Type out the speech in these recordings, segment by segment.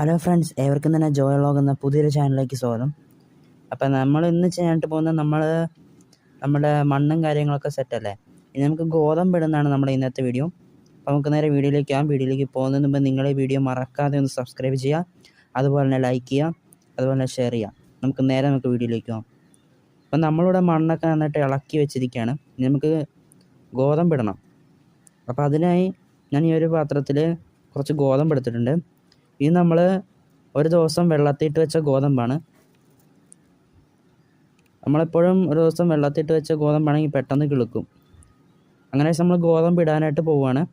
Hello friends, ഏവർക്കും തന്നെ Joy vlog എന്ന പുതിയൊരു ചാനലിലേക്ക് സ്വാഗതം. അപ്പോൾ നമ്മൾ ഇന്ന് ചെയ്യാനായിട്ട് പോകുന്നത് നമ്മുടെ മണ്ണും കാര്യങ്ങളൊക്കെ സെറ്റല്ലേ. ഇനി നമുക്ക് ഗോതമ്പ് ഇടുന്നതാണ് നമ്മുടെ ഇന്നത്തെ വീഡിയോ. അപ്പോൾ നമുക്ക് നേരെ വീഡിയോയിലേക്ക് പോകുന്നതിന് മുമ്പ് നിങ്ങൾ ഈ വീഡിയോ മറക്കാതെ ഒന്ന് സബ്സ്ക്രൈബ് ചെയ്യുക, അതുപോലെ തന്നെ ലൈക്ക് ചെയ്യുക, അതുപോലെ തന്നെ ഷെയർ ചെയ്യുക. നമുക്ക് വീഡിയോയിലേക്ക് പോകാം. അപ്പം നമ്മളിവിടെ മണ്ണൊക്കെ നന്നായിട്ട് ഇളക്കി വെച്ചിരിക്കുകയാണ്. ഇനി നമുക്ക് ഗോതമ്പ് ഇടണം. അപ്പോൾ അതിനായി ഞാൻ ഈ ഒരു പാത്രത്തിൽ കുറച്ച് ഗോതമ്പ് എടുത്തിട്ടുണ്ട്. ഇത് നമ്മൾ ഒരു ദിവസം വെള്ളത്തിയിട്ട് വെച്ച ഗോതമ്പാണ്. നമ്മളെപ്പോഴും ഒരു ദിവസം വെള്ളത്തിയിട്ട് വെച്ച ഗോതമ്പാണെങ്കിൽ പെട്ടെന്ന് കിളുക്കും. അങ്ങനെ നമ്മൾ ഗോതമ്പ് ഇടാനായിട്ട് പോവുകയാണ്.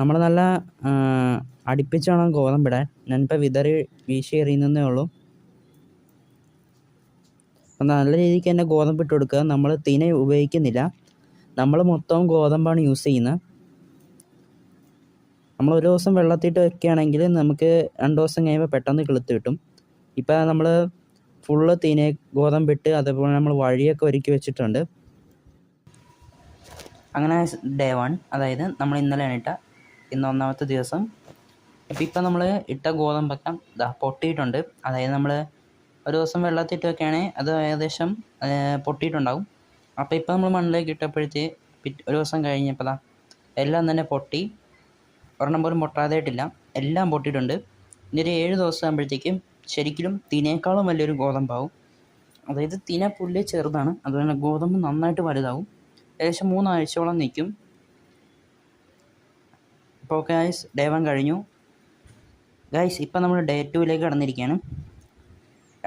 നമ്മൾ നല്ല അടുപ്പിച്ച് വേണം ഗോതമ്പ് ഇടാൻ. ഞാനിപ്പോൾ വീശി എറിയുന്നതേ ഉള്ളൂ. അപ്പം നല്ല രീതിക്ക് തന്നെ ഗോതമ്പ് ഇട്ട് കൊടുക്കുക. നമ്മൾ തിന ഉപയോഗിക്കുന്നില്ല, നമ്മൾ മൊത്തം ഗോതമ്പാണ് യൂസ് ചെയ്യുന്നത്. നമ്മൾ ഒരു ദിവസം വെള്ളത്തിയിട്ട് വെക്കുകയാണെങ്കിൽ നമുക്ക് 2 ദിവസം കഴിയുമ്പോൾ പെട്ടെന്ന് കിളുത്ത് കിട്ടും. ഇപ്പം നമ്മൾ ഫുള്ള് ഗോതമ്പിട്ട് അതേപോലെ നമ്മൾ വഴിയൊക്കെ ഒരുക്കി വെച്ചിട്ടുണ്ട്. അങ്ങനെ ഡേ 1, അതായത് നമ്മൾ ഇന്നലെയാണ് ഇന്ന് 1ാമത്തെ ദിവസം. ഇപ്പം നമ്മൾ ഇട്ട ഗോതമ്പൊക്കെ പൊട്ടിയിട്ടുണ്ട്. അതായത് നമ്മൾ ഒരു ദിവസം വെള്ളത്തിയിട്ട് വെക്കുകയാണെങ്കിൽ അത് ഏകദേശം പൊട്ടിയിട്ടുണ്ടാകും. അപ്പോൾ ഇപ്പം നമ്മൾ മണ്ണിലേക്ക് ഇട്ടപ്പോഴത്തേക്ക് ഒരു ദിവസം കഴിഞ്ഞപ്പോൾ എല്ലാം തന്നെ പൊട്ടി. ഒരെണ്ണം പോലും പൊട്ടാതായിട്ടില്ല, എല്ലാം പൊട്ടിയിട്ടുണ്ട്. ഇനി ഒരു 7 ദിവസം ആകുമ്പോഴത്തേക്കും ശരിക്കും തിനേക്കാളും വലിയൊരു ഗോതമ്പാവും. അതായത് തിന പുല്ല് ചെറുതാണ്, അതുപോലെ ഗോതമ്പ് നന്നായിട്ട് വലുതാവും. ഏകദേശം 3 ആഴ്ചയോളം നിൽക്കും. ഇപ്പോൾ ഗൈസ് ഡേ 1 കഴിഞ്ഞു. ഗൈസ് ഇപ്പം നമ്മൾ ഡേ 2ലേക്ക് കടന്നിരിക്കുകയാണ്.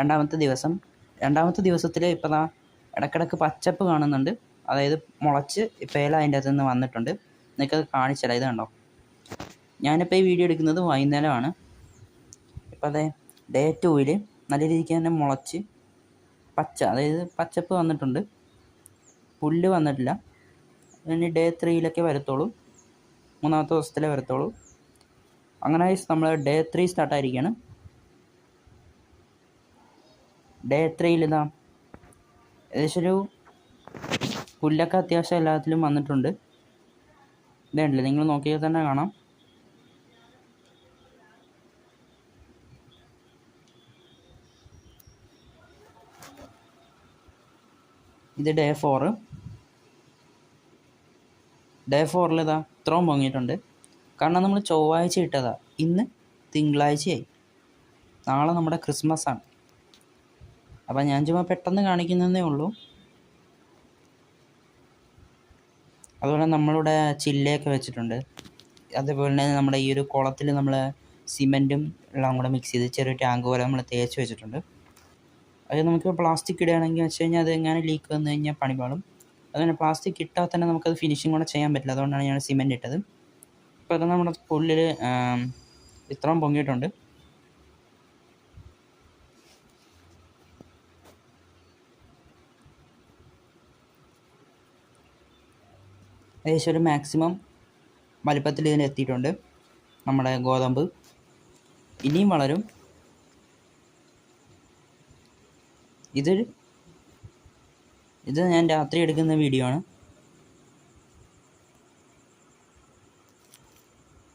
2ാമത്തെ ദിവസത്തിൽ ഇപ്പോൾ ഇടയ്ക്കിടയ്ക്ക് പച്ചപ്പ് കാണുന്നുണ്ട്. അതായത് മുളച്ച് ഇപ്പോൾ ഇല അതിൻ്റെ അകത്ത് നിന്ന് വന്നിട്ടുണ്ട്. നിങ്ങൾക്കത് കാണിച്ചില്ല, ഇത് കണ്ടോ. ഞാനിപ്പോൾ ഈ വീഡിയോ എടുക്കുന്നത് വൈകുന്നേരമാണ്. ഇപ്പോൾ അതെ ഡേ 2ൽ നല്ല രീതിക്ക് തന്നെ മുളച്ച് അതായത് പച്ചപ്പ് വന്നിട്ടുണ്ട്. പുല്ല് വന്നിട്ടില്ല. ഇനി ഡേ 3യിലൊക്കെ വരത്തുള്ളൂ, 3ാമത്തെ ദിവസത്തിലേ വരത്തുള്ളൂ. അങ്ങനെ നമ്മൾ ഡേ 3 സ്റ്റാർട്ടായിരിക്കുകയാണ്. ഡേ 3ൽ ഏകദേശം ഒരു പുല്ലൊക്കെ അത്യാവശ്യം എല്ലാത്തിലും വന്നിട്ടുണ്ട്. ഇതുണ്ടല്ലേ, നിങ്ങൾ നോക്കിയാൽ തന്നെ കാണാം. ഇത് ഡേ 4. ഡേ 4ൽ ഇത്രയും പൊങ്ങിയിട്ടുണ്ട്. കാരണം നമ്മൾ ചൊവ്വാഴ്ച ഇട്ടതാണ്. ഇന്ന് തിങ്കളാഴ്ചയായി. നാളെ നമ്മുടെ ക്രിസ്മസ് ആണ്. അപ്പം ഞാൻ ചുമ്മാ പെട്ടെന്ന് കാണിക്കുന്നതേ ഉള്ളൂ. അതുപോലെ നമ്മളിവിടെ ചില്ലയൊക്കെ വെച്ചിട്ടുണ്ട്. അതേപോലെ തന്നെ നമ്മുടെ ഈ ഒരു കുളത്തിൽ നമ്മൾ സിമെൻറ്റും എല്ലാം കൂടെ മിക്സ് ചെയ്ത് ചെറിയ ടാങ്ക് പോലെ നമ്മൾ തേച്ച് വെച്ചിട്ടുണ്ട്. അത് നമുക്ക് പ്ലാസ്റ്റിക് ഇടുകയാണെങ്കിൽ വെച്ച് കഴിഞ്ഞാൽ അത് എങ്ങനെ ലീക്ക് വന്നു കഴിഞ്ഞാൽ പണി പാടും. അതുപോലെ പ്ലാസ്റ്റിക് ഇട്ടാൽ തന്നെ നമുക്കത് ഫിനിഷിങ് കൂടെ ചെയ്യാൻ പറ്റില്ല. അതുകൊണ്ടാണ് ഞാൻ സിമെൻറ്റ് ഇട്ടത്. ഇപ്പോൾ അത് നമ്മുടെ പുല്ലിൽ ഇത്രയും പൊങ്ങിയിട്ടുണ്ട്. ഏകദേശം ഒരു മാക്സിമം വലിപ്പത്തിൽ ഇതിന് എത്തിയിട്ടുണ്ട് നമ്മുടെ ഗോതമ്പ്. ഇനിയും വളരും. ഇത് ഞാൻ രാത്രി എടുക്കുന്ന വീഡിയോ ആണ്.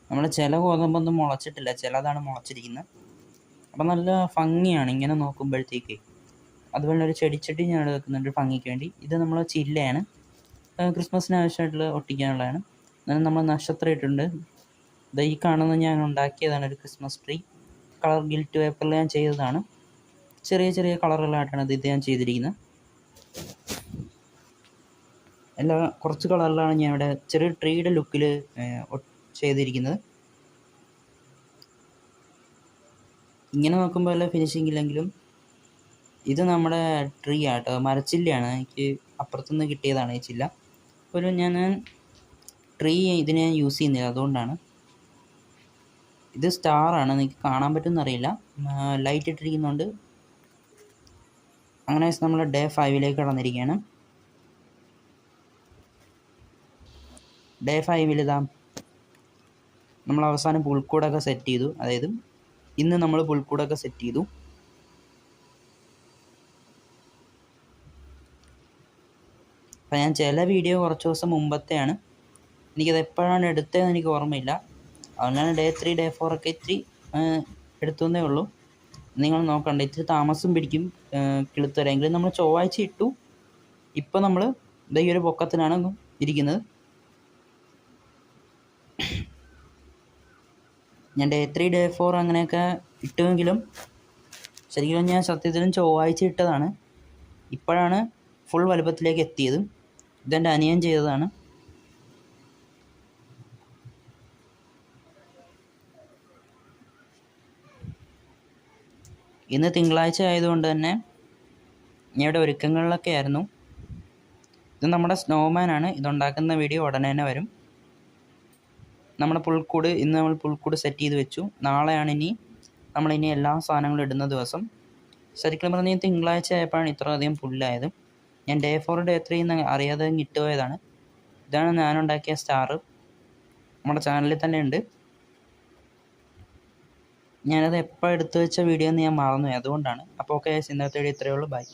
നമ്മൾ ചില ഗോതമ്പൊന്നും മുളച്ചിട്ടില്ല, ചിലതാണ് മുളച്ചിരിക്കുന്നത്. അപ്പം നല്ല ഭംഗിയാണ് ഇങ്ങനെ നോക്കുമ്പോഴത്തേക്ക്. അതുപോലെ ഒരു ചെടിച്ചട്ടി ഞാൻ വെക്കുന്നുണ്ട് ഭംഗിക്ക് വേണ്ടി. ഇത് നമ്മൾ ചില്ലയാണ്, ക്രിസ്മസിന് ആവശ്യമായിട്ടുള്ള ഒട്ടിക്കാനുള്ളതാണ്. എന്നാലും നമ്മൾ നക്ഷത്രം ഇട്ടിട്ടുണ്ട്. ഈ കാണുന്നത് ഞാൻ ഉണ്ടാക്കിയതാണ്, ഒരു ക്രിസ്മസ് ട്രീ. കളർ ഗിൽറ്റ് പേപ്പറിൽ ഞാൻ ചെയ്തതാണ്. ചെറിയ ചെറിയ കളറുകളായിട്ടാണ് ഇത് ഞാൻ ചെയ്തിരിക്കുന്നത്. കുറച്ച് കളറിലാണ് ഞാൻ ഇവിടെ ചെറിയ ട്രീയുടെ ലുക്കിൽ ചെയ്തിരിക്കുന്നത്. ഇങ്ങനെ നോക്കുമ്പോൾ വല്ല ഫിനിഷിംഗ് ഇല്ലെങ്കിലും ഇത് നമ്മുടെ ട്രീ ആട്ടോ, മരച്ചില്ലയാണ്. എനിക്ക് അപ്പുറത്തുനിന്ന് കിട്ടിയതാണ് ഈ ചില്ല. ഞാൻ ട്രീ ഇതിന് ഞാൻ യൂസ് ചെയ്യുന്നില്ല, അതുകൊണ്ടാണ്. ഇത് സ്റ്റാറാണ്, നിങ്ങൾക്ക് കാണാൻ പറ്റുമെന്നറിയില്ല, ലൈറ്റ് ഇട്ടിരിക്കുന്നുണ്ട്. അങ്ങനെ നമ്മൾ ഡേ 5ലേക്ക് കടന്നിരിക്കുകയാണ്. ഡേ 5ൽ നമ്മൾ അവസാനം പുൽക്കൂടൊക്കെ സെറ്റ് ചെയ്തു. അതായത് ഇന്ന് നമ്മൾ പുൽക്കൂടൊക്കെ സെറ്റ് ചെയ്തു. അപ്പം ഞാൻ ചില വീഡിയോ കുറച്ച് ദിവസം മുമ്പത്തെയാണ്. എനിക്കത് എപ്പോഴാണ് എടുത്തതെന്ന് എനിക്ക് ഓർമ്മയില്ല. അതുകൊണ്ടാണ് ഡേ 3 ഡേ 4 ഒക്കെ ഇത്തിരി എടുത്തുവെന്നേ ഉള്ളൂ. നിങ്ങൾ നോക്കണ്ട, ഇത്തിരി താമസം പിടിക്കും കിളുത്ത് വരാൻ. എങ്കിലും നമ്മൾ ചൊവ്വാഴ്ച ഇട്ടു. ഇപ്പം നമ്മൾ ഈ ഒരു പൊക്കത്തിനാണ് ഇരിക്കുന്നത്. ഞാൻ ഡേ 3 ഡേ 4 അങ്ങനെയൊക്കെ ഇട്ടുവെങ്കിലും ശരിക്കും ഞാൻ സത്യത്തിലും ചൊവ്വാഴ്ച ഇട്ടതാണ്. ഇപ്പോഴാണ് ഫുൾ വലുപ്പത്തിലേക്ക് എത്തിയത്. ഇതെൻ്റെ അനിയൻ ചെയ്തതാണ്. ഇന്ന് തിങ്കളാഴ്ച ആയതുകൊണ്ട് തന്നെ ഞാൻ ഇവിടെ ഒരുക്കങ്ങളിലൊക്കെ ആയിരുന്നു. ഇത് നമ്മുടെ സ്നോമാനാണ്. ഇതുണ്ടാക്കുന്ന വീഡിയോ ഉടനെ തന്നെ വരും. നമ്മുടെ പുൽക്കൂട് ഇന്ന് നമ്മൾ പുൽക്കൂട് സെറ്റ് ചെയ്ത് വെച്ചു. നാളെയാണ് നമ്മളിനി എല്ലാ സാധനങ്ങളും ഇടുന്ന ദിവസം. ശരിക്കും പറഞ്ഞാൽ തിങ്കളാഴ്ച ആയപ്പോഴാണ് ഇത്ര അധികം പുല്ലായത്. ഞാൻ ഡേ 4 ഡേ 3 അറിയാതെ ഇട്ടുപോയതാണ്. ഇതാണ് ഞാനുണ്ടാക്കിയ സ്റ്റാർ. നമ്മുടെ ചാനലിൽ തന്നെ ഉണ്ട്. ഞാനത് എപ്പോൾ എടുത്തു വെച്ച വീഡിയോ എന്ന് ഞാൻ മറന്നുപോയി, അതുകൊണ്ടാണ്. അപ്പോൾ ഓക്കെ, ഇന്നത്തെ വീഡിയോ ഇത്രയേ ഉള്ളൂ. ബൈ.